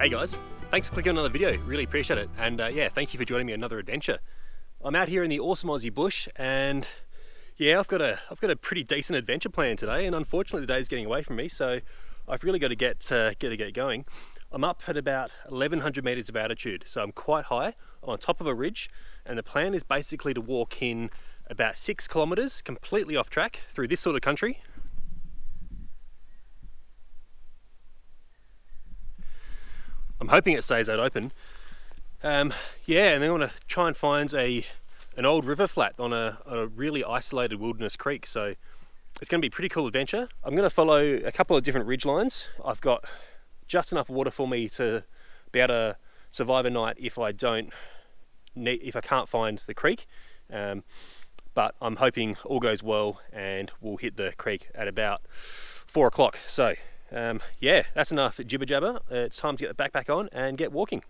Hey guys, thanks for clicking on another video, really appreciate it. And yeah, thank you for joining me on another adventure. I'm out here in the awesome Aussie bush and yeah, I've got a pretty decent adventure plan today, and unfortunately the day's getting away from me, so I've really got to get going. I'm up at about 1100 meters of altitude, so I'm quite high on top of a ridge, and the plan is basically to walk in about 6 kilometers completely off track through this sort of country. I'm hoping it stays out open. Yeah, and then I want to try and find an old river flat on a really isolated wilderness creek. So it's going to be a pretty cool adventure. I'm going to follow a couple of different ridge lines. I've got just enough water for me to be able to survive a night if I can't find the creek. But I'm hoping all goes well and we'll hit the creek at about 4 o'clock. So yeah, that's enough jibber jabber. It's time to get the backpack on and get walking.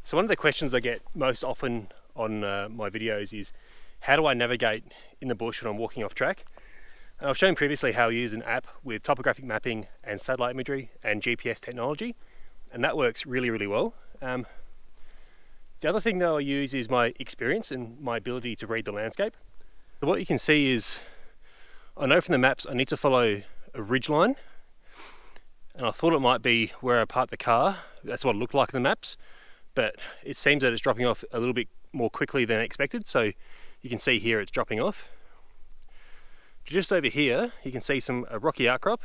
So one of the questions I get most often on my videos is, how do I navigate in the bush when I'm walking off track? And I've shown previously how I use an app with topographic mapping and satellite imagery and GPS technology, and that works really, really well. The other thing though I use is my experience and my ability to read the landscape. So what you can see is, I know from the maps I need to follow a ridge line, and I thought it might be where I parked the car. That's what it looked like in the maps, but it seems that it's dropping off a little bit more quickly than expected. So you can see here it's dropping off. Just over here you can see a rocky outcrop,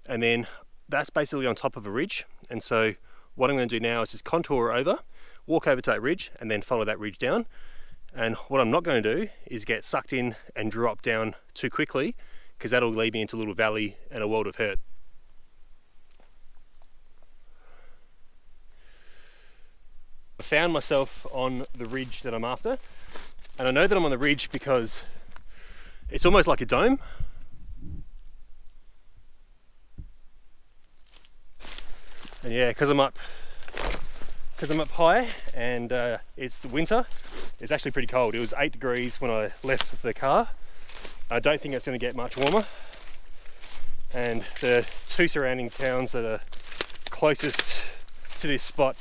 and then that's basically on top of a ridge. And so what I'm going to do now is just contour over, walk over to that ridge, and then follow that ridge down. And what I'm not going to do is get sucked in and drop down too quickly, because that'll lead me into a little valley and a world of hurt. I found myself on the ridge that I'm after, and I know that I'm on the ridge because it's almost like a dome. And yeah, because I'm up high and it's the winter, it's actually pretty cold. It was 8 degrees when I left the car. I don't think it's going to get much warmer. And the 2 surrounding towns that are closest to this spot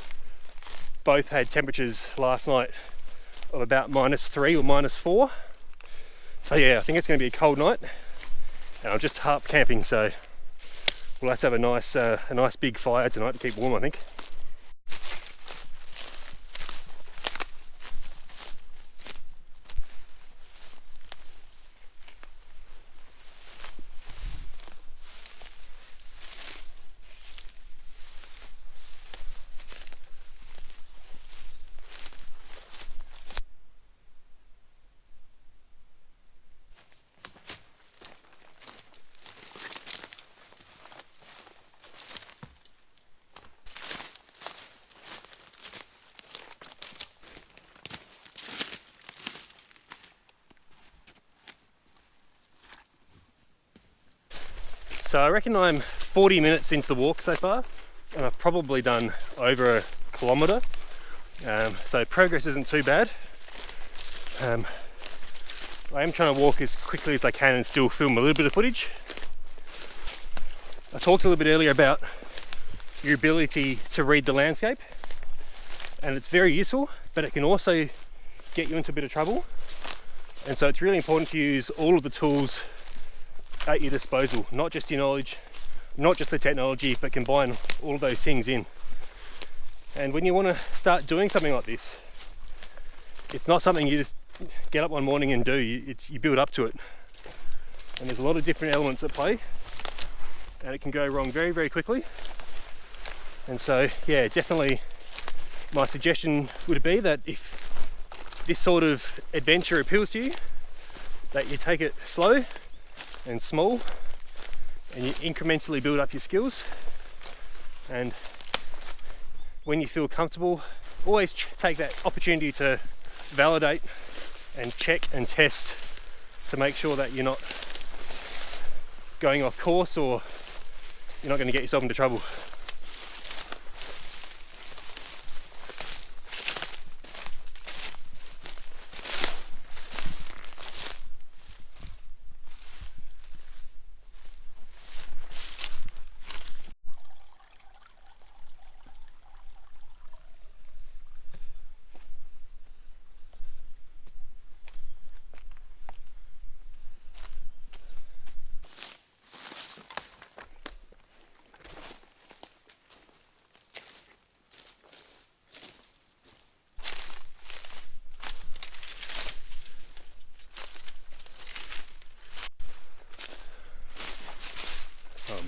both had temperatures last night of about -3 or -4. So yeah, I think it's going to be a cold night, and I'm just tarp camping, so we'll have to have a nice big fire tonight to keep warm, I think. So I reckon I'm 40 minutes into the walk so far, and I've probably done over a kilometre, so progress isn't too bad. I am trying to walk as quickly as I can and still film a little bit of footage. I talked a little bit earlier about your ability to read the landscape, and it's very useful, but it can also get you into a bit of trouble. And so it's really important to use all of the tools at your disposal, not just your knowledge, not just the technology, but combine all of those things in. And when you want to start doing something like this, it's not something you just get up one morning and do. You build up to it, and there's a lot of different elements at play, and it can go wrong very, very quickly. And so yeah, definitely my suggestion would be that if this sort of adventure appeals to you, that you take it slow and small, and you incrementally build up your skills. And when you feel comfortable, always take that opportunity to validate and check and test to make sure that you're not going off course or you're not going to get yourself into trouble.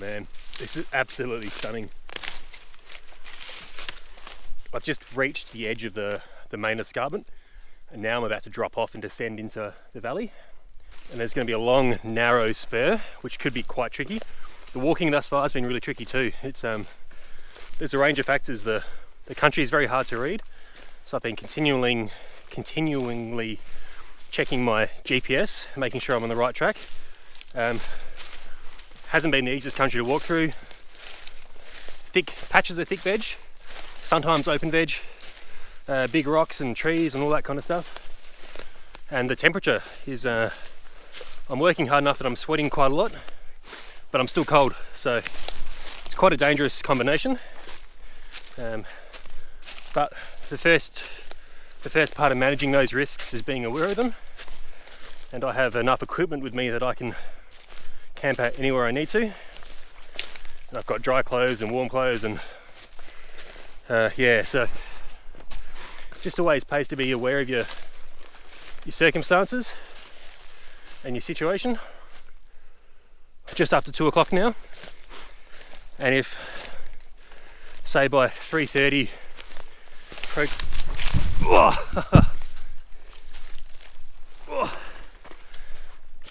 man, this is absolutely stunning. I've just reached the edge of the main escarpment, and now I'm about to drop off and descend into the valley. And there's going to be a long, narrow spur, which could be quite tricky. The walking thus far has been really tricky too. It's there's a range of factors. The country is very hard to read, so I've been continually checking my GPS, making sure I'm on the right track. Hasn't been the easiest country to walk through. Thick patches of thick veg, sometimes open veg, big rocks and trees and all that kind of stuff. And the temperature is, I'm working hard enough that I'm sweating quite a lot, but I'm still cold, so it's quite a dangerous combination. But the first part of managing those risks is being aware of them, and I have enough equipment with me that I can camp out anywhere I need to. And I've got dry clothes and warm clothes, and yeah, so just always pays to be aware of your circumstances and your situation. Just after 2 o'clock now, and if say by 3:30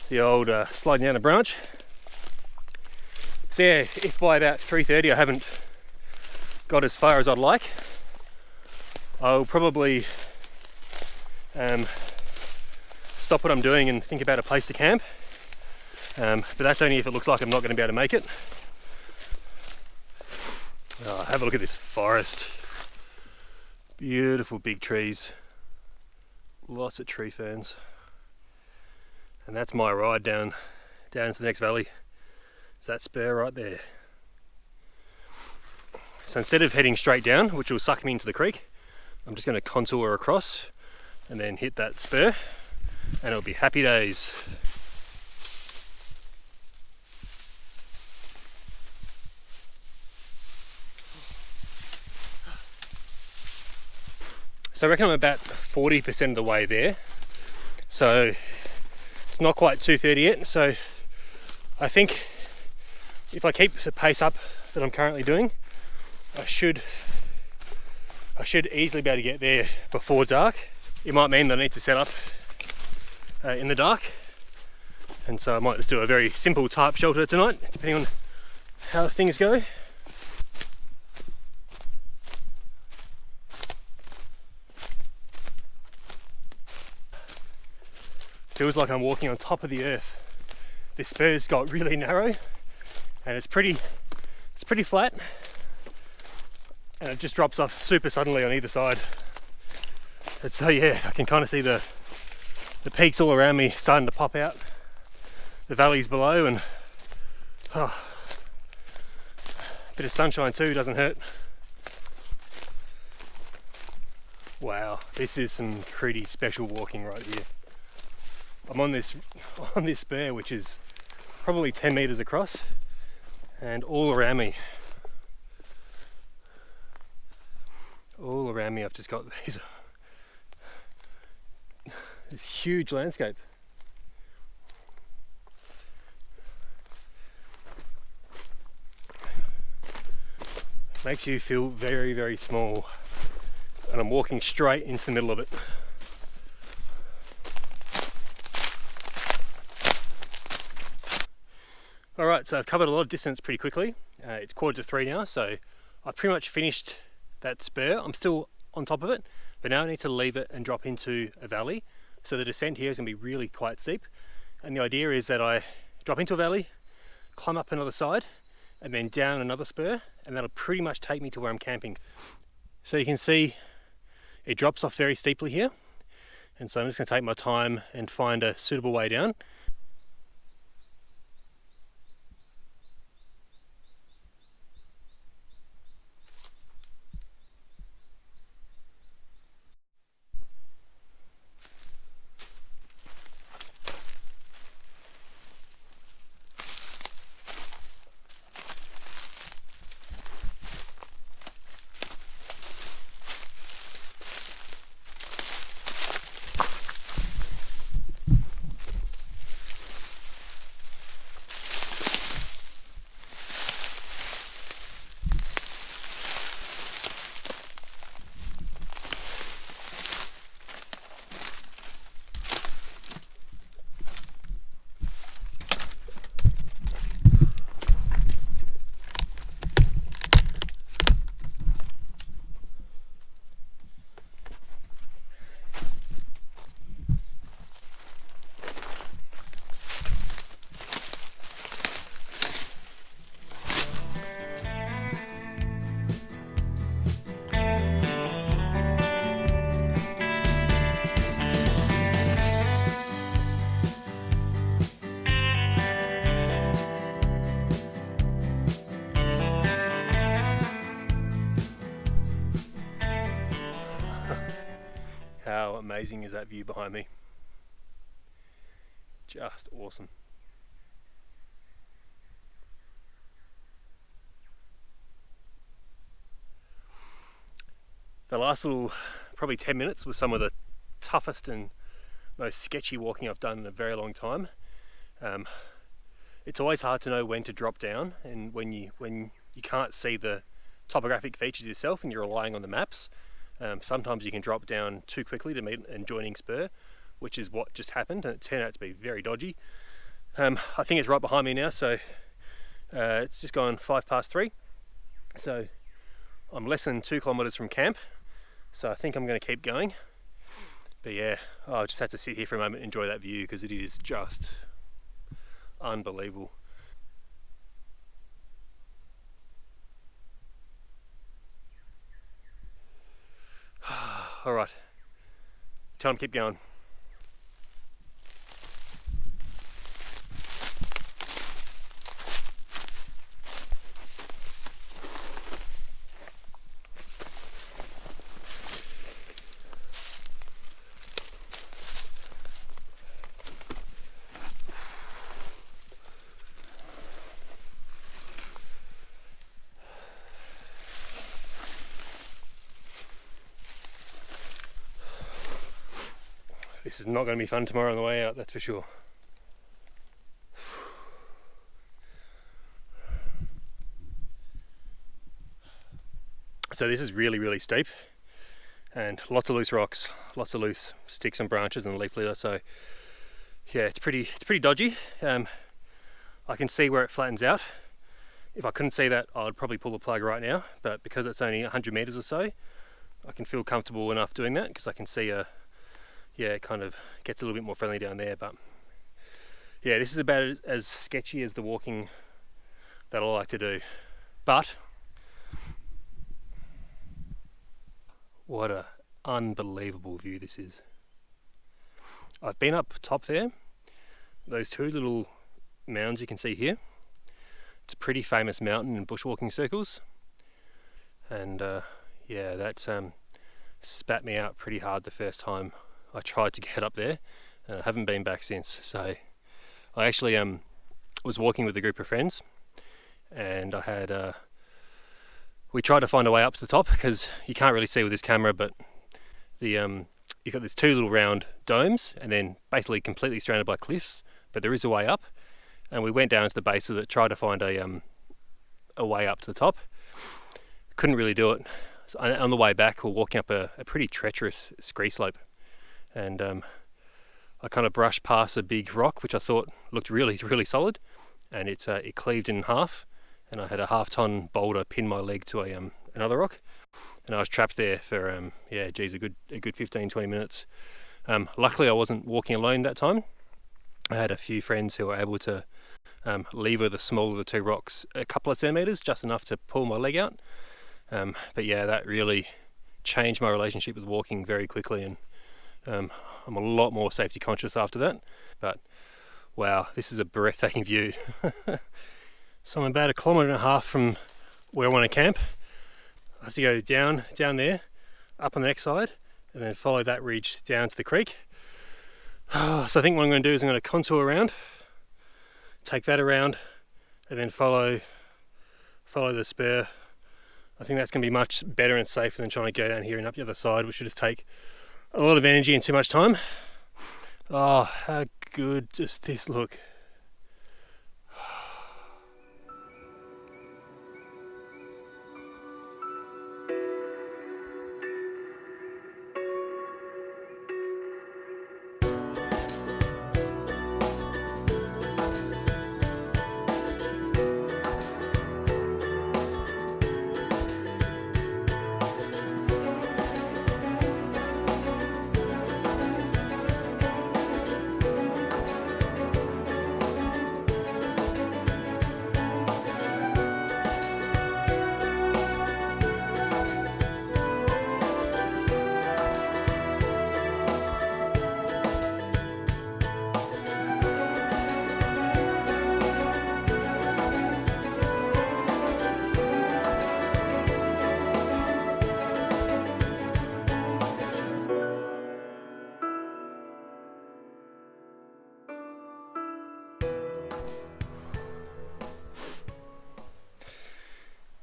the old sliding down a branch. So yeah, if by about 3:30 I haven't got as far as I'd like, I'll probably stop what I'm doing and think about a place to camp. But that's only if it looks like I'm not going to be able to make it. Oh, have a look at this forest. Beautiful big trees. Lots of tree ferns. And that's my ride down into the next valley. It's that spur right there. So instead of heading straight down, which will suck me into the creek, I'm just going to contour across and then hit that spur, and it'll be happy days. So I reckon I'm about 40% of the way there. So it's not quite 2:30 yet. So I think if I keep the pace up that I'm currently doing, I should easily be able to get there before dark. It might mean that I need to set up in the dark, and so I might just do a very simple tarp shelter tonight, depending on how things go. Feels like I'm walking on top of the earth. This spur's got really narrow, and it's pretty flat, and it just drops off super suddenly on either side. And so yeah, I can kind of see the peaks all around me starting to pop out, the valleys below, and a bit of sunshine too doesn't hurt. Wow, this is some pretty special walking right here. I'm on this spur, which is probably 10 meters across, and all around me I've just got this huge landscape. Makes you feel very, very small, and I'm walking straight into the middle of it. Alright, so I've covered a lot of distance pretty quickly. It's 2:45 now, so I've pretty much finished that spur. I'm still on top of it, but now I need to leave it and drop into a valley. So the descent here is going to be really quite steep, and the idea is that I drop into a valley, climb up another side, and then down another spur, and that'll pretty much take me to where I'm camping. So you can see it drops off very steeply here, and so I'm just going to take my time and find a suitable way down. amazing is that view behind me. Just awesome. The last little, probably 10 minutes was some of the toughest and most sketchy walking I've done in a very long time. It's always hard to know when to drop down, and when you can't see the topographic features yourself and you're relying on the maps. Sometimes you can drop down too quickly to meet an adjoining spur, which is what just happened, and it turned out to be very dodgy. I think it's right behind me now, so it's just gone 3:05. So I'm less than 2 kilometers from camp, so I think I'm going to keep going. But yeah, I'll just have to sit here for a moment and enjoy that view, because it is just unbelievable. All right, time to keep going. This is not going to be fun tomorrow on the way out, that's for sure. So this is really, really steep, and lots of loose rocks, lots of loose sticks and branches and leaf litter. So yeah, it's pretty dodgy. I can see where it flattens out. If I couldn't see that, I'd probably pull the plug right now, but because it's only 100 meters or so, I can feel comfortable enough doing that, because I can see it kind of gets a little bit more friendly down there. But yeah, this is about as sketchy as the walking that I like to do. But what a unbelievable view this is. I've been up top there, those 2 little mounds you can see here. It's a pretty famous mountain in bushwalking circles, and yeah, that spat me out pretty hard the first time I tried to get up there, and I haven't been back since. So I actually was walking with a group of friends, and I had we tried to find a way up to the top, because you can't really see with this camera, but you've got these 2 little round domes, and then basically completely surrounded by cliffs, but there is a way up. And we went down to the base of it, tried to find a way up to the top. Couldn't really do it. So on the way back, we're walking up a pretty treacherous scree slope, and I kind of brushed past a big rock, which I thought looked really, really solid, and it cleaved in half, and I had a half-ton boulder pin my leg to another rock, and I was trapped there for a good 15-20 minutes. Luckily, I wasn't walking alone that time. I had a few friends who were able to lever the smaller of the 2 rocks a couple of centimeters, just enough to pull my leg out. But yeah, that really changed my relationship with walking very quickly, and I'm a lot more safety conscious after that. But wow, this is a breathtaking view. So I'm about 1.5 kilometers from where I want to camp. I have to go down there, up on the next side, and then follow that ridge down to the creek. So I think what I'm going to do is I'm going to contour around, take that around, and then follow the spur. I think that's going to be much better and safer than trying to go down here and up the other side, which would just take a lot of energy and too much time. Oh, how good does this look?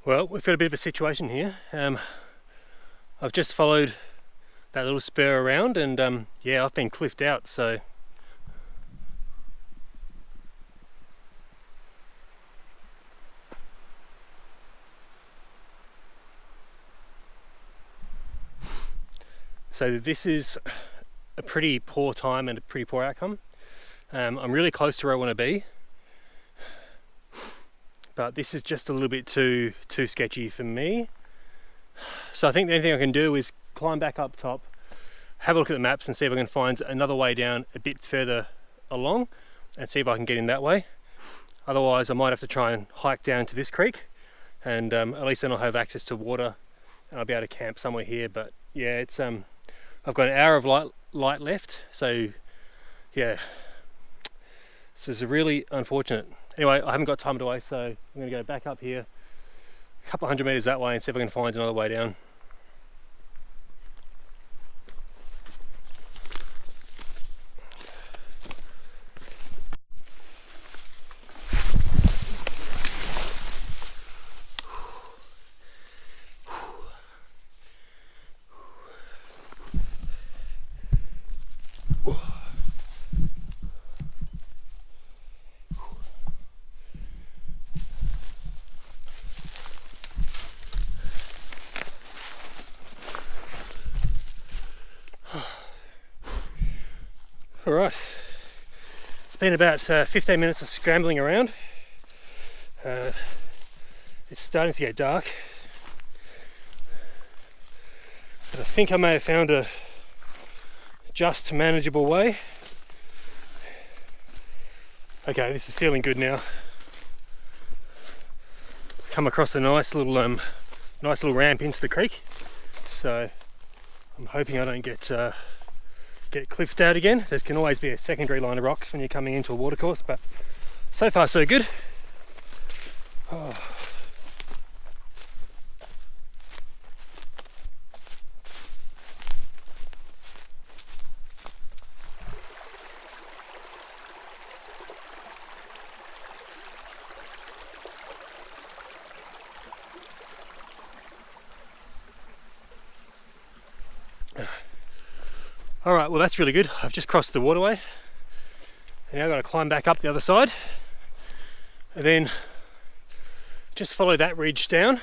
Well, we've got a bit of a situation here. I've just followed that little spur around and yeah, I've been cliffed out, so this is a pretty poor time and a pretty poor outcome. I'm really close to where I want to be, but this is just a little bit too sketchy for me. So I think the only thing I can do is climb back up top, have a look at the maps and see if I can find another way down a bit further along and see if I can get in that way. Otherwise I might have to try and hike down to this creek, and at least then I'll have access to water and I'll be able to camp somewhere here. But yeah, it's I've got an hour of light left, so yeah, this is really unfortunate. Anyway, I haven't got time to waste, so I'm going to go back up here a couple hundred meters that way and see if I can find another way down. Alright, it's been about 15 minutes of scrambling around. It's starting to get dark, but I think I may have found a just manageable way. Okay, this is feeling good now. Come across a nice little ramp into the creek, so I'm hoping I don't get cliffed out again. There can always be a secondary line of rocks when you're coming into a watercourse, but so far so good. Oh. Alright, well that's really good. I've just crossed the waterway and now I've got to climb back up the other side and then just follow that ridge down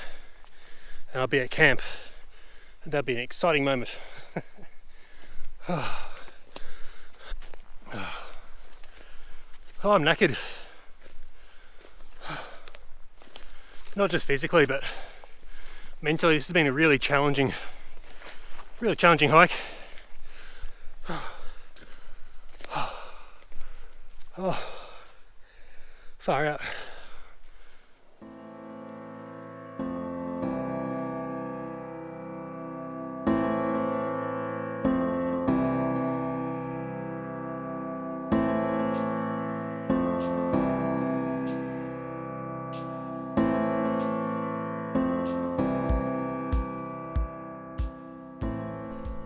and I'll be at camp, and that'll be an exciting moment. Oh, I'm knackered. Not just physically but mentally. This has been a really challenging hike. Oh, far out.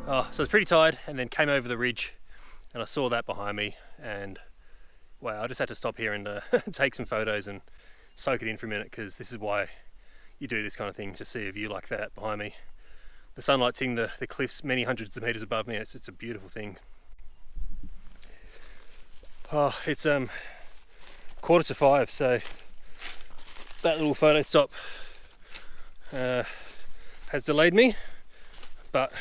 Oh, so I was pretty tired and then came over the ridge and I saw that behind me, and wow, I just had to stop here and take some photos and soak it in for a minute, because this is why you do this kind of thing, to see a view like that behind me. The sunlight's hitting the cliffs many hundreds of meters above me. It's a beautiful thing. Oh, it's 4:45, so that little photo stop has delayed me, but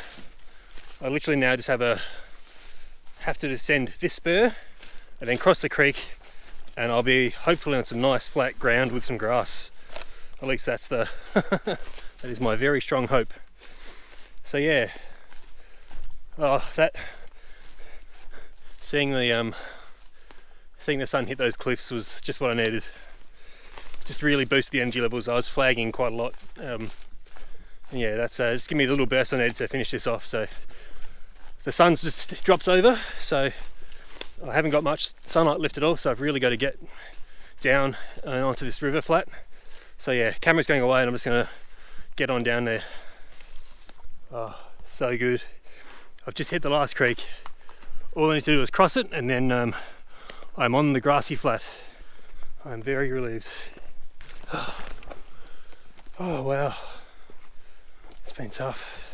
I literally now just have to descend this spur and then cross the creek, and I'll be hopefully on some nice flat ground with some grass. At least that's that is my very strong hope. So yeah, seeing the sun hit those cliffs was just what I needed. Just really boost the energy levels. I was flagging quite a lot. Yeah, that's just give me the little burst I needed to finish this off. So the sun's just dropped over, so I haven't got much sunlight left at all, so I've really got to get down onto this river flat. So yeah, camera's going away and I'm just going to get on down there. Oh, so good. I've just hit the last creek. All I need to do is cross it and then I'm on the grassy flat. I'm very relieved. Oh wow, it's been tough.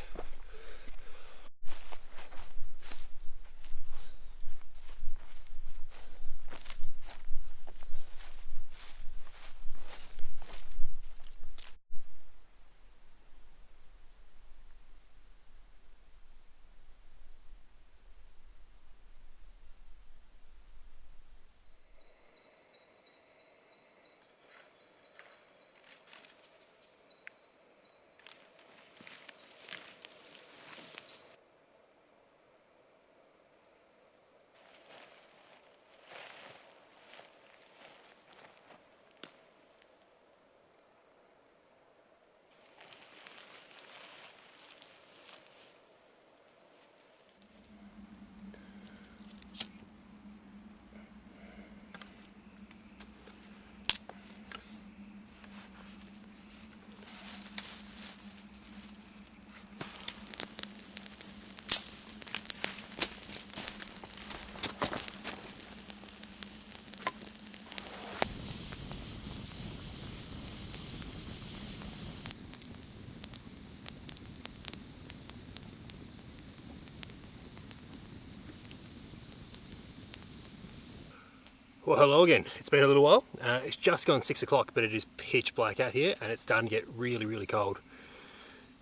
Well, hello again. It's been a little while. It's just gone 6 o'clock, but it is pitch black out here and it's starting to get really cold.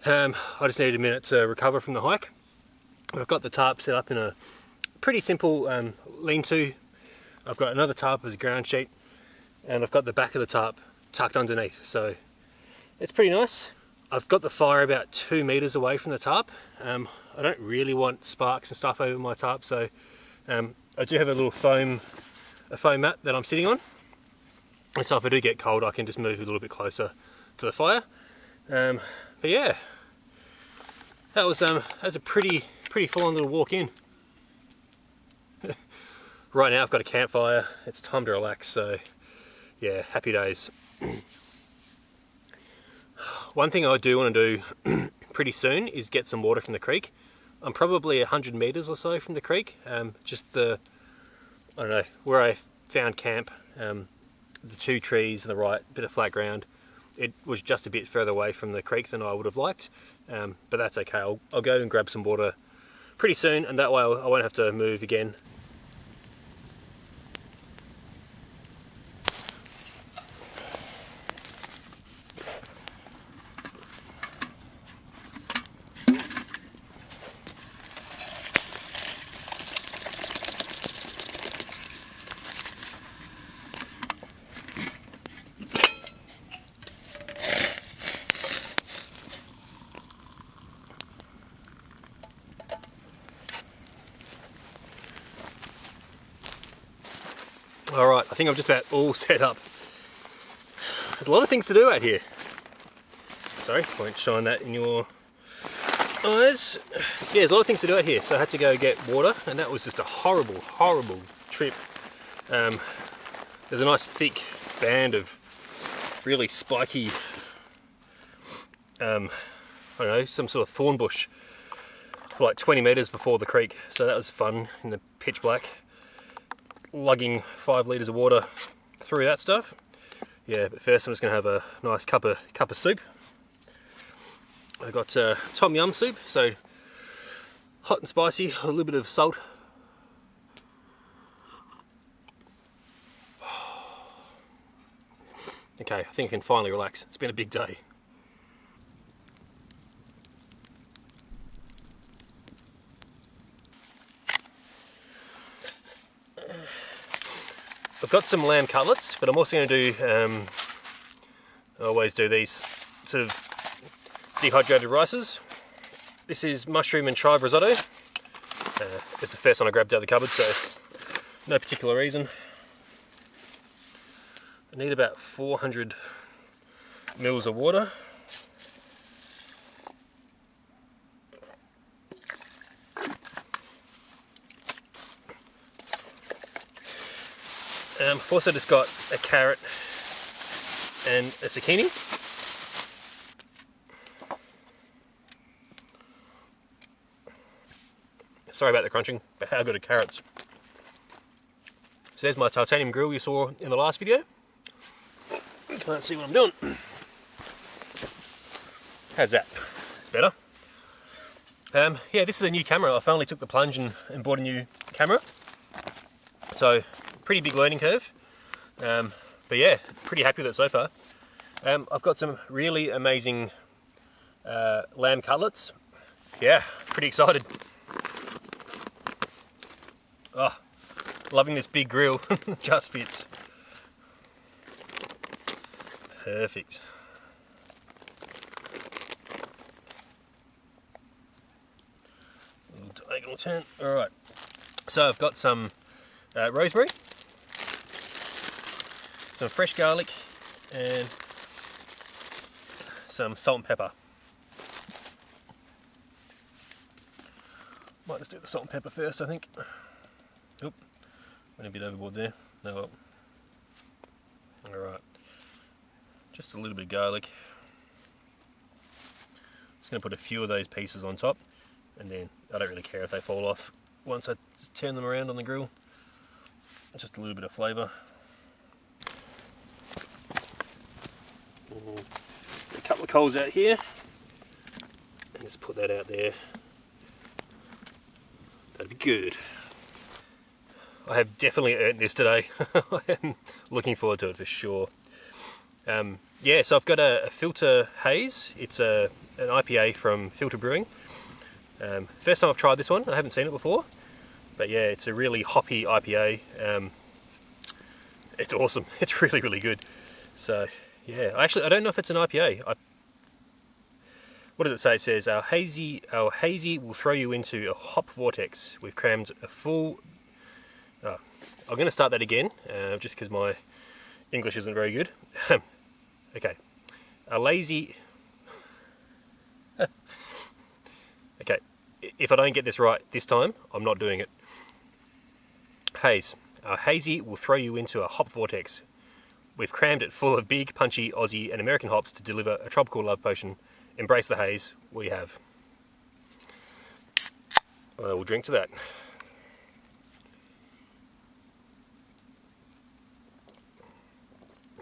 I just needed a minute to recover from the hike. I've got the tarp set up in a pretty simple lean-to. I've got another tarp as a ground sheet, and I've got the back of the tarp tucked underneath, so it's pretty nice. I've got the fire about 2 meters away from the tarp. I don't really want sparks and stuff over my tarp, so I do have a little foam mat that I'm sitting on, and so if I do get cold I can just move a little bit closer to the fire. But yeah, that was a pretty full-on little walk in. Right now I've got a campfire, it's time to relax, so yeah, happy days. One thing I do want to do pretty soon is get some water from the creek. I'm probably 100 meters or so from the creek, just I don't know, where I found camp, the 2 trees and the right bit of flat ground, it was just a bit further away from the creek than I would have liked, but that's okay. I'll go and grab some water pretty soon, and that way I won't have to move again. Alright, I think I'm just about all set up. There's a lot of things to do out here. Sorry, I won't shine that in your eyes. Yeah, there's a lot of things to do out here, so I had to go get water, and that was just a horrible trip. There's a nice thick band of really spiky, I don't know, some sort of thorn bush for like 20 meters before the creek, so that was fun in the pitch black. Lugging 5 litres of water through that stuff. Yeah, but first I'm just going to have a nice cup of soup. I've got tom yum soup, so hot and spicy, a little bit of salt. Okay, I think I can finally relax. It's been a big day. I've got some lamb cutlets, but I'm also going to do, I always do these sort of dehydrated rices. This is mushroom and chive risotto. It's the first one I grabbed out of the cupboard, so no particular reason. I need about 400 mils of water. I've also just got a carrot and a zucchini. Sorry about the crunching, but how good are carrots? So there's my titanium grill you saw in the last video. You can't see what I'm doing. How's that? It's better. Yeah, this is a new camera. I finally took the plunge and bought a new camera. So, pretty big learning curve. But yeah, pretty happy with it so far. I've got some really amazing lamb cutlets. Yeah, pretty excited. Oh, loving this big grill. Just fits. Perfect. Diagonal turn. Alright. So I've got some rosemary, some fresh garlic, and some salt and pepper. Might just do the salt and pepper first, I think. Oop, went a bit overboard there. No, well. Alright. Just a little bit of garlic. Just going to put a few of those pieces on top, and then I don't really care if they fall off once I just turn them around on the grill. Just a little bit of flavour. A couple of coals out here, and just put that out there. That'd be good. I have definitely earned this today. I am looking forward to it for sure. Yeah, so I've got a filter haze. It's an IPA from Filter Brewing. First time I've tried this one. I haven't seen it before, but yeah, it's a really hoppy IPA. It's awesome. It's really, really good. So yeah, actually I don't know if it's an IPA. What does it say? It says our hazy will throw you into a hop vortex. We've crammed a full. I'm going to start that again, just because my English isn't very good. Okay, a lazy. Okay, if I don't get this right this time, I'm not doing it. Haze. Our hazy will throw you into a hop vortex. We've crammed it full of big, punchy Aussie and American hops to deliver a tropical love potion. Embrace the haze we have. I will drink to that.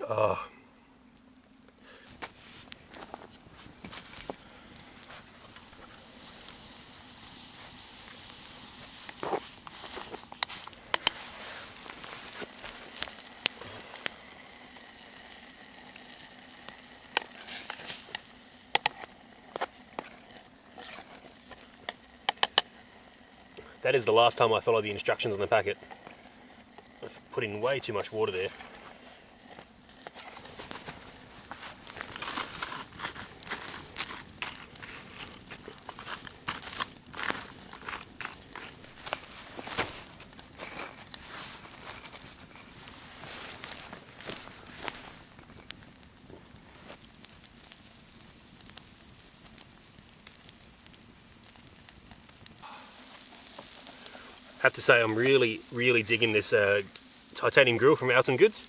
Oh. That is the last time I followed the instructions on the packet. I've put in way too much water there. I have to say I'm really digging this titanium grill from Alton Goods.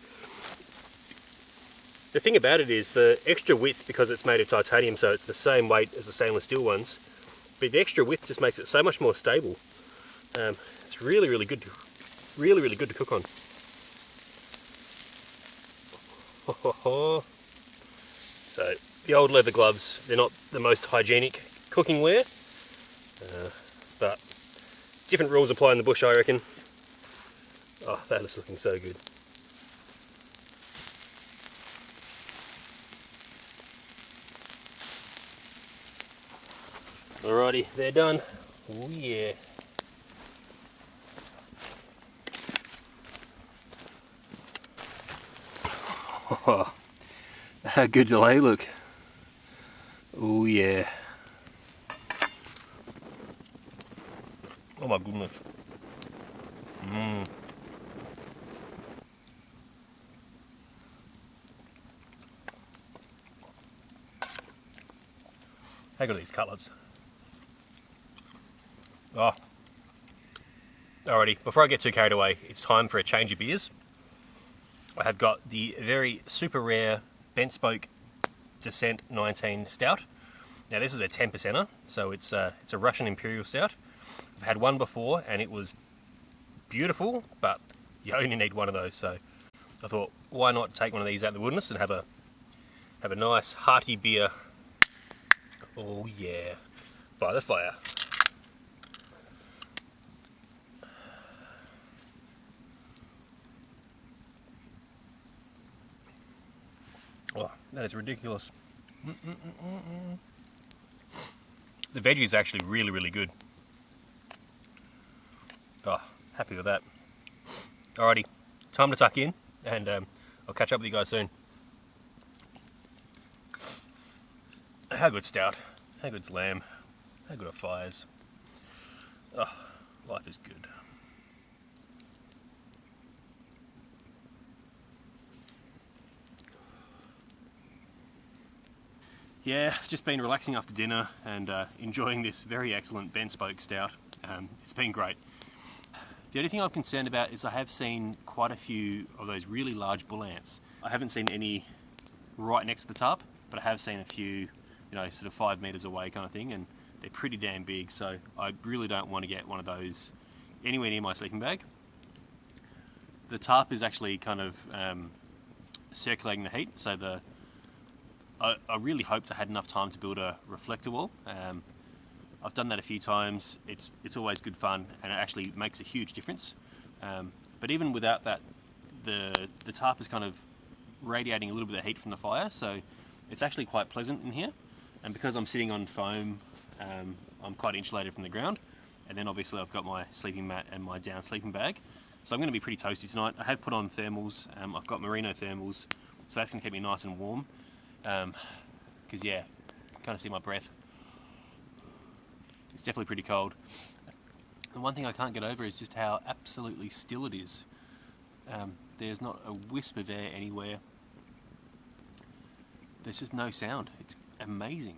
The thing about it is the extra width, because it's made of titanium, so it's the same weight as the stainless steel ones, but the extra width just makes it so much more stable. It's really good to cook on. So the old leather gloves, they're not the most hygienic cooking wear, but different rules apply in the bush, I reckon. Oh, that is looking so good. Alrighty, they're done. Oh yeah. Oh, how good do they look? Oh yeah. Oh my goodness. How good are these cutlets? Oh. Alrighty, before I get too carried away, it's time for a change of beers. I have got the very super rare Bent Spoke Descent 19 Stout. Now this is a 10%er, so it's a Russian Imperial Stout. I've had one before and it was beautiful, but you only need one of those, so I thought why not take one of these out in the wilderness and have a nice hearty beer Oh yeah, by the fire. Oh, that is ridiculous. The veggie is actually really, really good. Oh, happy with that. Alrighty, time to tuck in, and I'll catch up with you guys soon. How good's stout? How good's lamb? How good are fires? Oh, life is good. Yeah, just been relaxing after dinner and enjoying this very excellent bent spoke stout. It's been great. The only thing I'm concerned about is I have seen quite a few of those really large bull ants. I haven't seen any right next to the tarp, but I have seen a few, you know, sort of 5 meters away kind of thing, and they're pretty damn big, so I really don't want to get one of those anywhere near my sleeping bag. The tarp is actually kind of circulating the heat, so I really hoped I had enough time to build a reflector wall. I've done that a few times. It's always good fun, and it actually makes a huge difference. But even without that, the tarp is kind of radiating a little bit of heat from the fire, so it's actually quite pleasant in here. And because I'm sitting on foam, I'm quite insulated from the ground. And then obviously I've got my sleeping mat and my down sleeping bag. So I'm going to be pretty toasty tonight. I have put on thermals. I've got merino thermals, so that's going to keep me nice and warm. Because yeah, kind of see my breath. It's definitely pretty cold. The one thing I can't get over is just how absolutely still it is. There's not a wisp of air anywhere. There's just no sound. It's amazing.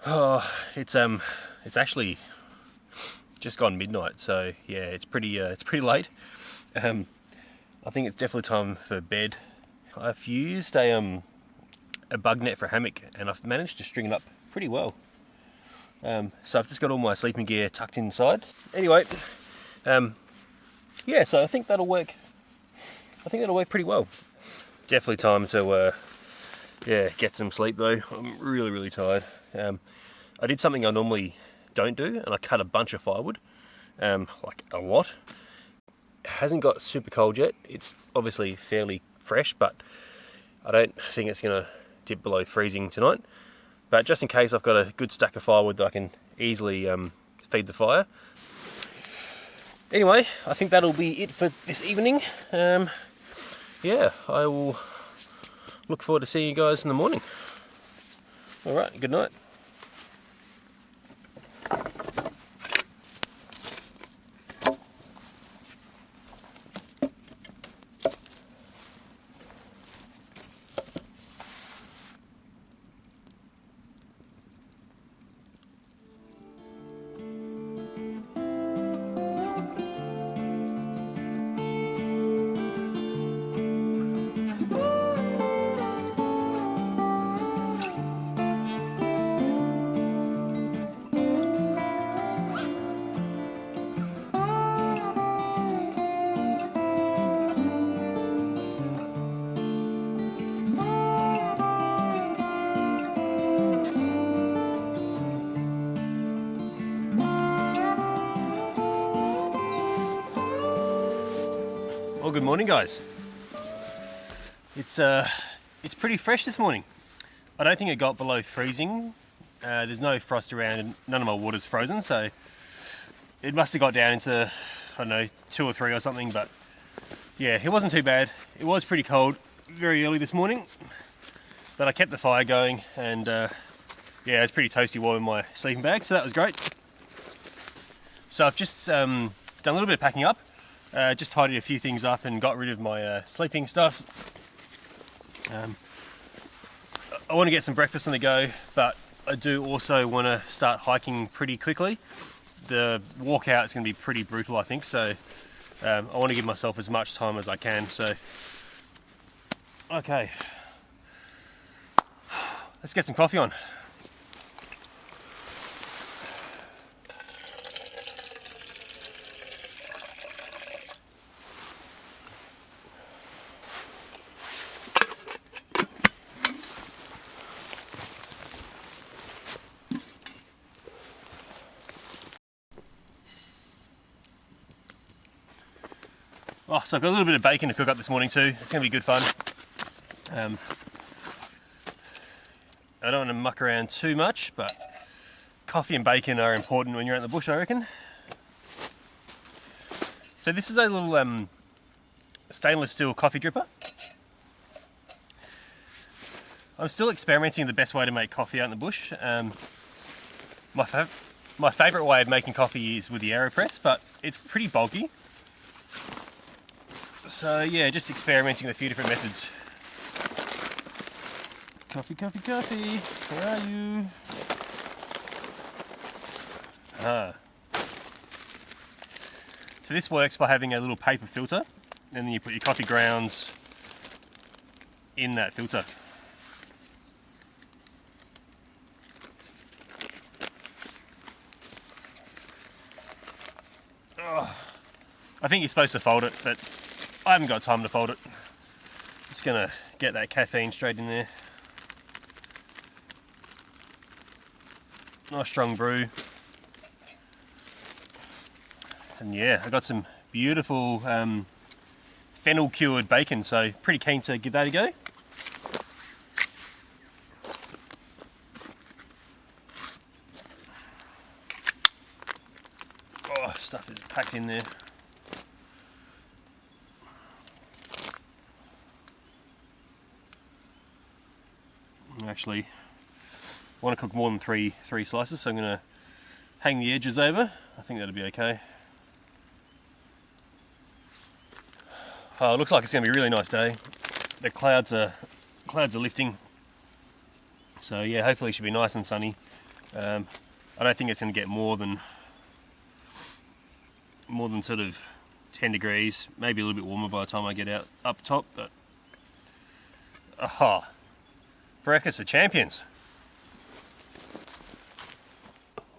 Oh, it's actually just gone midnight, so yeah, it's pretty late. I think it's definitely time for bed. I've used a bug net for a hammock, and I've managed to string it up pretty well. So I've just got all my sleeping gear tucked inside. Anyway, yeah, so I think that'll work. I think that'll work pretty well. Definitely time to yeah, get some sleep though. I'm really, really tired. I did something I normally don't do, and I cut a bunch of firewood, like a lot. It hasn't got super cold yet. It's obviously fairly fresh, but I don't think it's going to dip below freezing tonight. But just in case, I've got a good stack of firewood that I can easily feed the fire. Anyway, I think that'll be it for this evening. Yeah, I will look forward to seeing you guys in the morning. Alright, good night. Well, good morning, guys. It's pretty fresh this morning. I don't think it got below freezing. There's no frost around and none of my water's frozen, so it must have got down into, I don't know, 2 or 3 or something, but yeah, it wasn't too bad. It was pretty cold very early this morning, but I kept the fire going, and yeah, it's pretty toasty warm in my sleeping bag, so that was great. So I've just done a little bit of packing up. Just tidied a few things up and got rid of my sleeping stuff. I want to get some breakfast on the go, but I do also want to start hiking pretty quickly. The walkout is going to be pretty brutal, I think, so I want to give myself as much time as I can. So, okay, let's get some coffee on. Oh, so I've got a little bit of bacon to cook up this morning too. It's going to be good fun. I don't want to muck around too much, but coffee and bacon are important when you're out in the bush, I reckon. So this is a little stainless steel coffee dripper. I'm still experimenting the best way to make coffee out in the bush. My favourite way of making coffee is with the AeroPress, but it's pretty bulky. So yeah, just experimenting with a few different methods. Coffee, coffee, coffee, where are you? So this works by having a little paper filter, and then you put your coffee grounds in that filter. I think you're supposed to fold it, but I haven't got time to fold it. Just gonna get that caffeine straight in there. Nice strong brew. And yeah, I got some beautiful fennel cured bacon, so pretty keen to give that a go. Oh, stuff is packed in there. Actually, I want to cook more than three slices, so I'm going to hang the edges over. I think that'll be okay. Oh, it looks like it's going to be a really nice day. The clouds are lifting, so yeah, hopefully it should be nice and sunny. I don't think it's going to get more than sort of 10 degrees, maybe a little bit warmer by the time I get out up top. But aha. Breakfast of champions.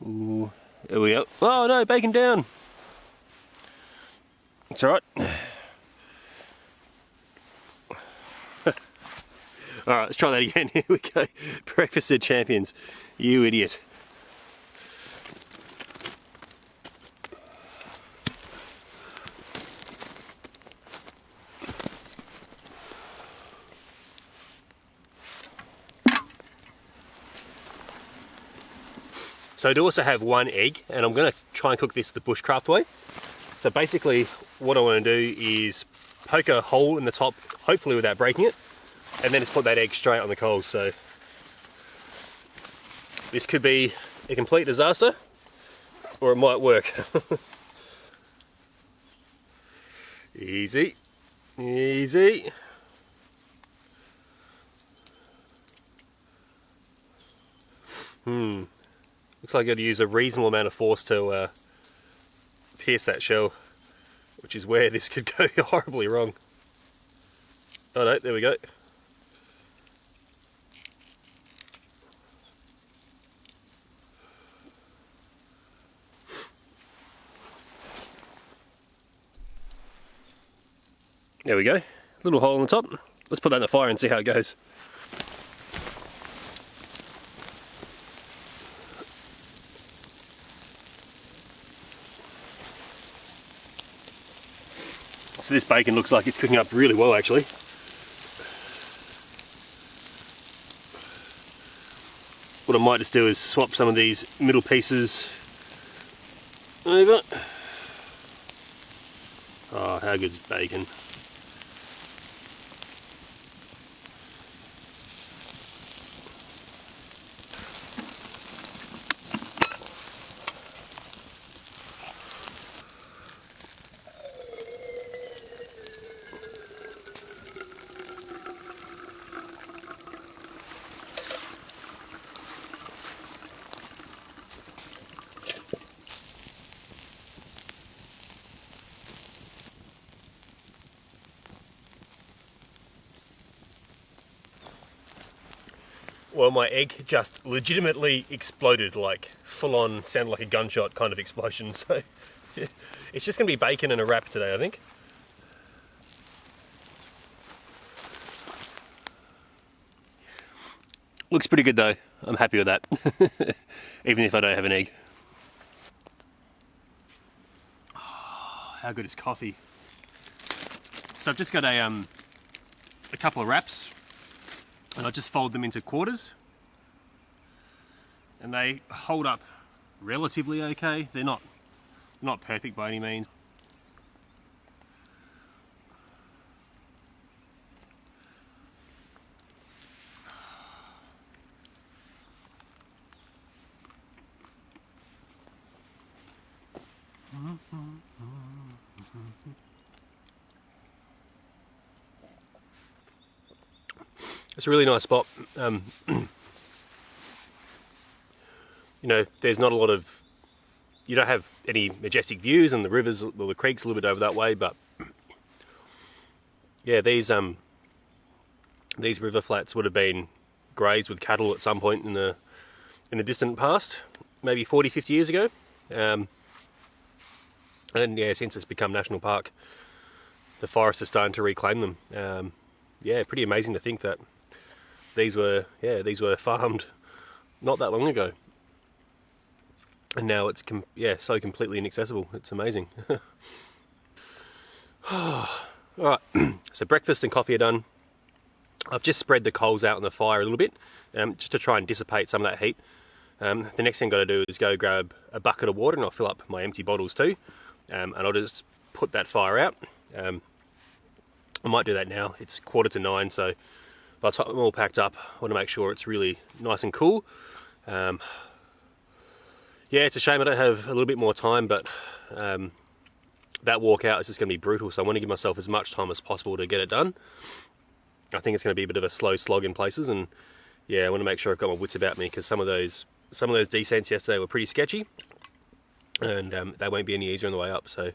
Ooh, there we go. Oh no, bacon down. It's alright. Alright, let's try that again. Here we go. Breakfast of champions. You idiot. So I do also have one egg, and I'm going to try and cook this the bushcraft way. So basically what I want to do is poke a hole in the top, hopefully without breaking it, and then just put that egg straight on the coals. So this could be a complete disaster, or it might work. Easy, easy. Looks like I've got to use a reasonable amount of force to pierce that shell, which is where this could go horribly wrong. Oh no, there we go. There we go, little hole on the top. Let's put that in the fire and see how it goes. So this bacon looks like it's cooking up really well actually. What I might just do is swap some of these middle pieces over. Oh, how good is bacon? Well, my egg just legitimately exploded, like full on, sounded like a gunshot kind of explosion. So yeah, it's just going to be bacon and a wrap today, I think. Looks pretty good though. I'm happy with that, even if I don't have an egg. Oh, how good is coffee? So I've just got a couple of wraps, and I just fold them into quarters, and they hold up relatively okay. They're not perfect by any means. It's a really nice spot. You know, there's not a lot of, you don't have any majestic views, and the rivers, well, the creek's a little bit over that way, but yeah, these river flats would have been grazed with cattle at some point in the distant past, maybe 40, 50 years ago. And yeah, since it's become national park, the forest is starting to reclaim them. Yeah, pretty amazing to think that these were farmed not that long ago, and now it's so completely inaccessible. It's amazing. All right, so breakfast and coffee are done. I've just spread the coals out on the fire a little bit, just to try and dissipate some of that heat. The next thing I've got to do is go grab a bucket of water, and I'll fill up my empty bottles too, and I'll just put that fire out. I might do that now. It's 8:45, so by the time I'm all packed up, I want to make sure it's really nice and cool. Yeah, it's a shame I don't have a little bit more time, but that walk out is just going to be brutal, so I want to give myself as much time as possible to get it done. I think it's going to be a bit of a slow slog in places, and yeah, I want to make sure I've got my wits about me, because some of those descents yesterday were pretty sketchy, and they won't be any easier on the way up. So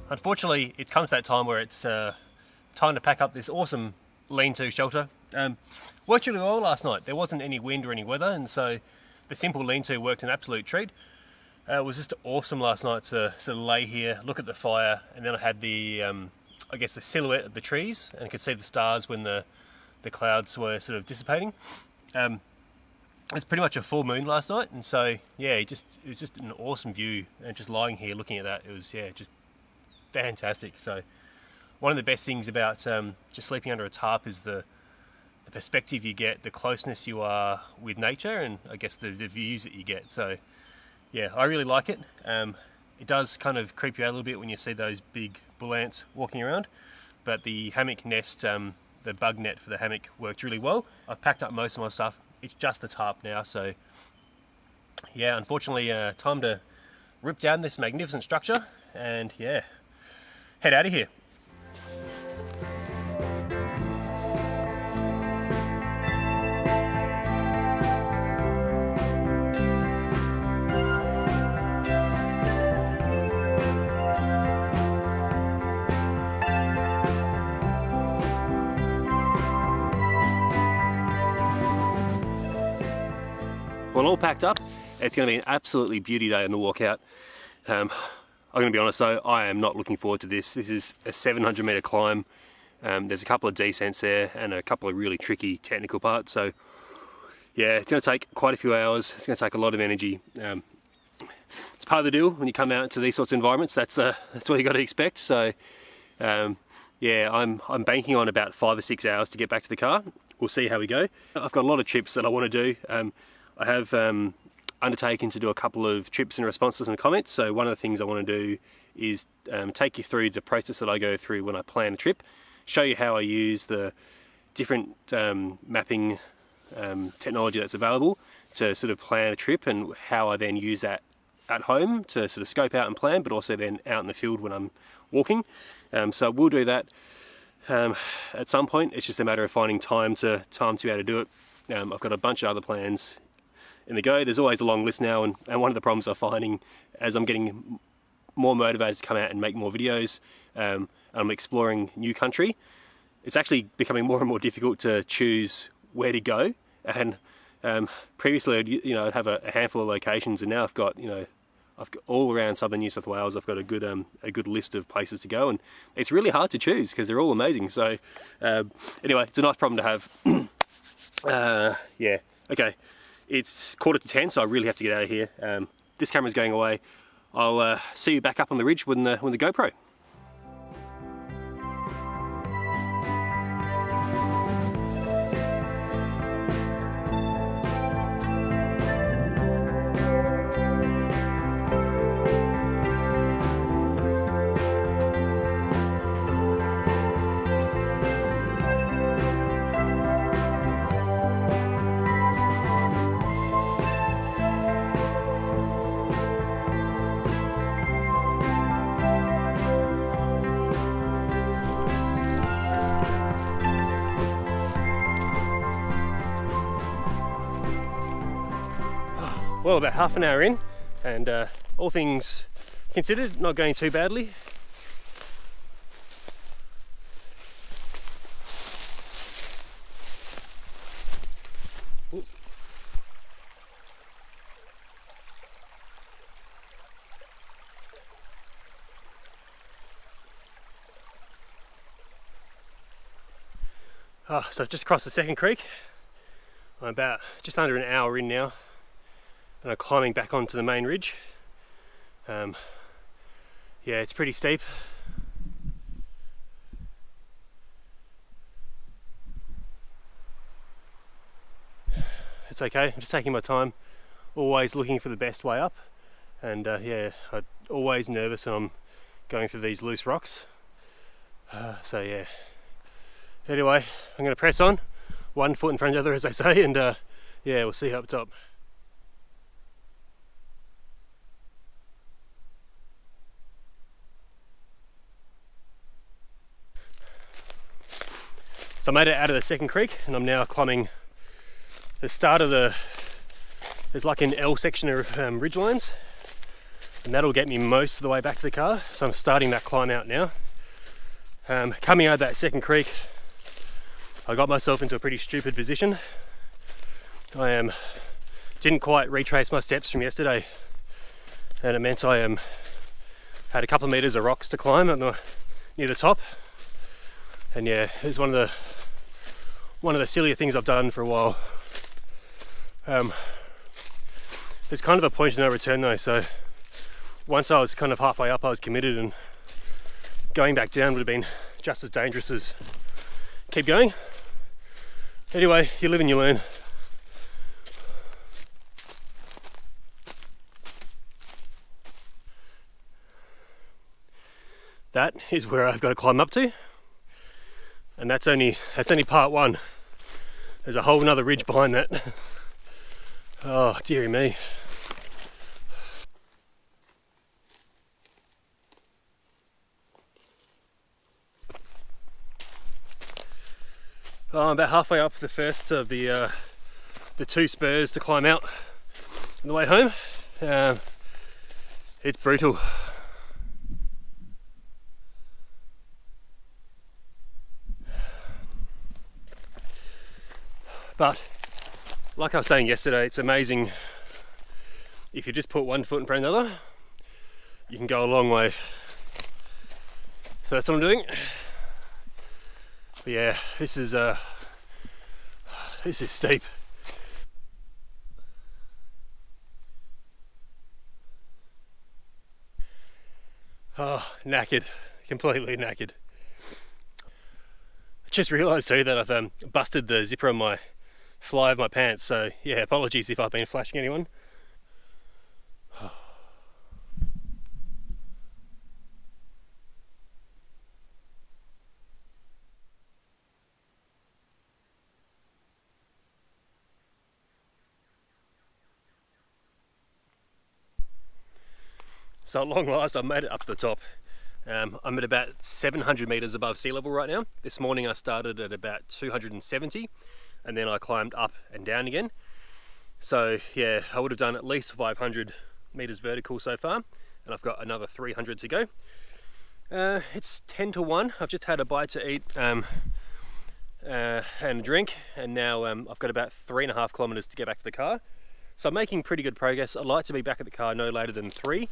unfortunately, it's come to that time where it's time to pack up this awesome lean-to shelter. Worked really well last night. There wasn't any wind or any weather, and so the simple lean-to worked an absolute treat. It was just awesome last night to sort of lay here, look at the fire, and then I had the, I guess, the silhouette of the trees, and I could see the stars when the clouds were sort of dissipating. It was pretty much a full moon last night, and so yeah, it was just an awesome view, and just lying here looking at that, it was just fantastic. So one of the best things about just sleeping under a tarp is the perspective you get, the closeness you are with nature, and I guess the views that you get. So yeah, I really like it. It does kind of creep you out a little bit when you see those big bull ants walking around, but the hammock nest, the bug net for the hammock worked really well. I've packed up most of my stuff. It's just the tarp now, so yeah, unfortunately, time to rip down this magnificent structure and yeah, head out of here. I'm all packed up. It's going to be an absolutely beauty day on the walkout. I'm going to be honest though, I am not looking forward to this. This is a 700 metre climb. There's a couple of descents there and a couple of really tricky technical parts. So yeah, it's going to take quite a few hours. It's going to take a lot of energy. It's part of the deal when you come out to these sorts of environments. That's what you got to expect. So yeah, I'm banking on about 5 or 6 hours to get back to the car. We'll see how we go. I've got a lot of trips that I want to do. I have undertaken to do a couple of trips in response to some comments. So one of the things I want to do is take you through the process that I go through when I plan a trip, show you how I use the different mapping technology that's available to sort of plan a trip, and how I then use that at home to sort of scope out and plan, but also then out in the field when I'm walking. So we'll do that at some point. It's just a matter of finding time to be able to do it. I've got a bunch of other plans in the go. There's always a long list now, and one of the problems I'm finding as I'm getting more motivated to come out and make more videos, I'm exploring new country, it's actually becoming more and more difficult to choose where to go. And previously I'd have a handful of locations, and now I've got all around southern New South Wales. I've got a good list of places to go, and it's really hard to choose because they're all amazing. So anyway, it's a nice problem to have. Yeah, okay, it's 9:45, so I really have to get out of here. This camera's going away. I'll see you back up on the ridge when the GoPro. Well, about half an hour in, and all things considered, not going too badly. So I've just crossed the second creek. I'm about just under an hour in now, and I'm climbing back onto the main ridge. Yeah, it's pretty steep. It's okay, I'm just taking my time, always looking for the best way up. And yeah, I'm always nervous when I'm going through these loose rocks. So yeah, anyway, I'm going to press on, one foot in front of the other, as they say, and yeah, we'll see you up top. So I made it out of the second creek, and I'm now climbing the start of there's like an L section of ridge lines, and that'll get me most of the way back to the car. So I'm starting that climb out now. Coming out of that second creek, I got myself into a pretty stupid position. I didn't quite retrace my steps from yesterday, and it meant I had a couple of meters of rocks to climb near the top. And yeah, it's one of the sillier things I've done for a while. There's kind of a point of no return though, so once I was kind of halfway up, I was committed, and going back down would have been just as dangerous as keep going. Anyway, you live and you learn. That is where I've got to climb up to. And that's only part one. There's a whole another ridge behind that. Oh, dearie me. Oh, I'm about halfway up the first of the 2 spurs to climb out on the way home. It's brutal. But like I was saying yesterday, it's amazing if you just put one foot in front of another, you can go a long way. So that's what I'm doing. But yeah, this is steep. Oh, knackered, completely knackered. I just realised too that I've busted the zipper on my fly of my pants, so yeah, apologies if I've been flashing anyone. So at long last, I made it up to the top. I'm at about 700 meters above sea level right now. This morning I started at about 270 and then I climbed up and down again. So yeah, I would have done at least 500 meters vertical so far, and I've got another 300 to go. It's 10 to 1. I've just had a bite to eat and a drink, and now I've got about 3.5 kilometers to get back to the car. So I'm making pretty good progress. I'd like to be back at the car no later than 3.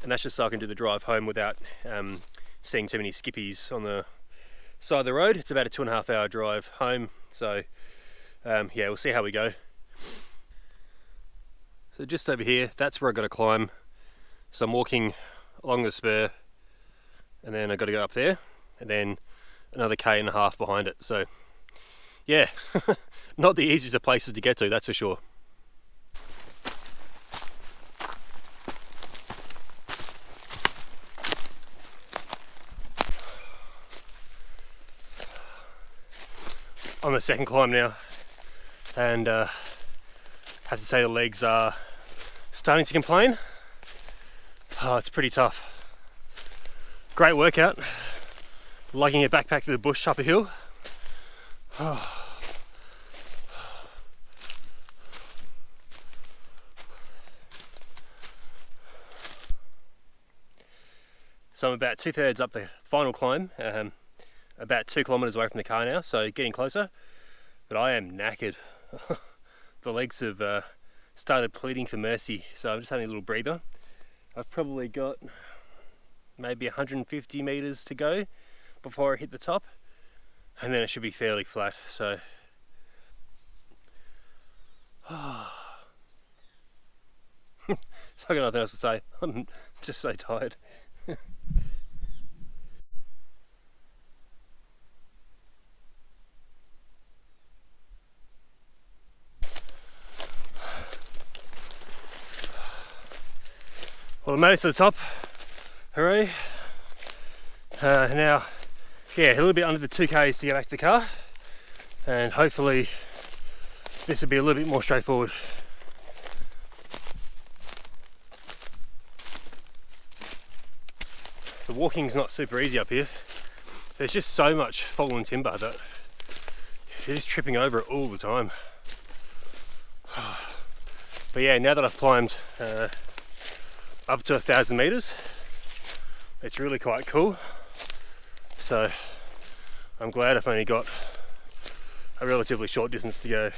And that's just so I can do the drive home without seeing too many skippies on the side of the road. It's about a 2.5 hour drive home, so yeah, we'll see how we go. So just over here, that's where I've got to climb. So I'm walking along the spur, and then I've got to go up there, and then another 1.5 km behind it. So yeah, not the easiest of places to get to, that's for sure. On the second climb now, and have to say the legs are starting to complain. Oh, it's pretty tough. Great workout, lugging a backpack through the bush up a hill. Oh. So I'm about 2/3 up the final climb. About 2 kilometers away from the car now, so getting closer, but I am knackered. The legs have started pleading for mercy, so I'm just having a little breather. I've probably got maybe 150 meters to go before I hit the top, and then it should be fairly flat. So so I got nothing else to say. I'm just so tired. Well, I made it to the top, hooray. Now, yeah, a little bit under the 2Ks to get back to the car, and hopefully this will be a little bit more straightforward. The walking's not super easy up here. There's just so much fallen timber that you're just tripping over it all the time. But yeah, now that I've climbed up to 1,000 meters, it's really quite cool. So I'm glad I've only got a relatively short distance to go.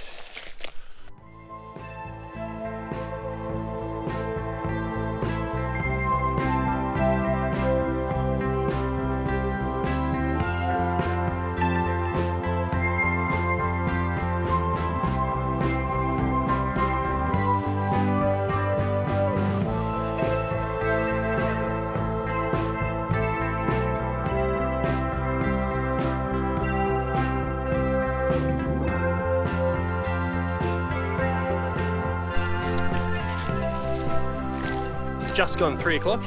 Just gone 3 o'clock.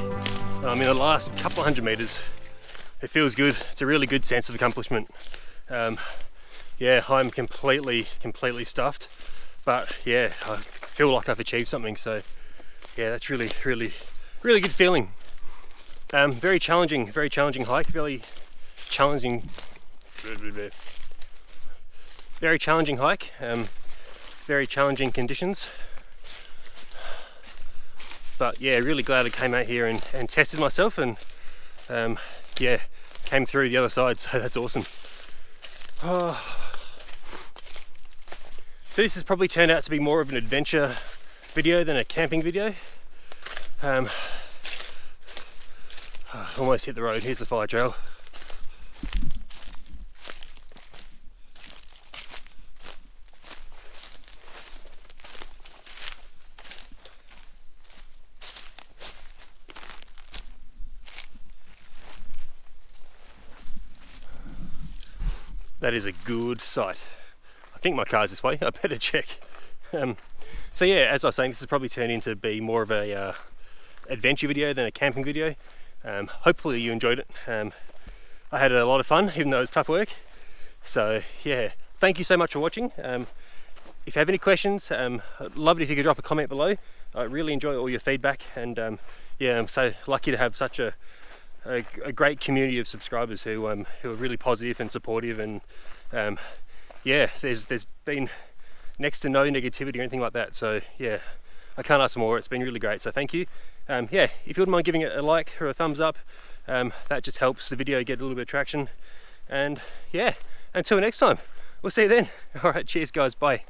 I'm in the last couple of 100 meters. It feels good. It's a really good sense of accomplishment. Yeah, I'm completely stuffed, but yeah, I feel like I've achieved something. So yeah, that's really good feeling. Very challenging hike. Very challenging hike. Very challenging conditions. But yeah, really glad I came out here and tested myself, and yeah, came through the other side, so that's awesome. Oh. So this has probably turned out to be more of an adventure video than a camping video. Almost hit the road. Here's the fire trail. That is a good sight. I think my car's this way. I better check. So yeah, as I was saying, this has probably turned into be more of a adventure video than a camping video. Hopefully you enjoyed it. I had a lot of fun, even though it was tough work. So yeah, thank you so much for watching. If you have any questions, I'd love it if you could drop a comment below. I really enjoy all your feedback, and yeah, I'm so lucky to have such a great community of subscribers who are really positive and supportive, and yeah, there's been next to no negativity or anything like that. So yeah, I can't ask for more. It's been really great, so thank you. Yeah, if you wouldn't mind giving it a like or a thumbs up, that just helps the video get a little bit of traction. And yeah, until next time, we'll see you then. All right, cheers guys, bye.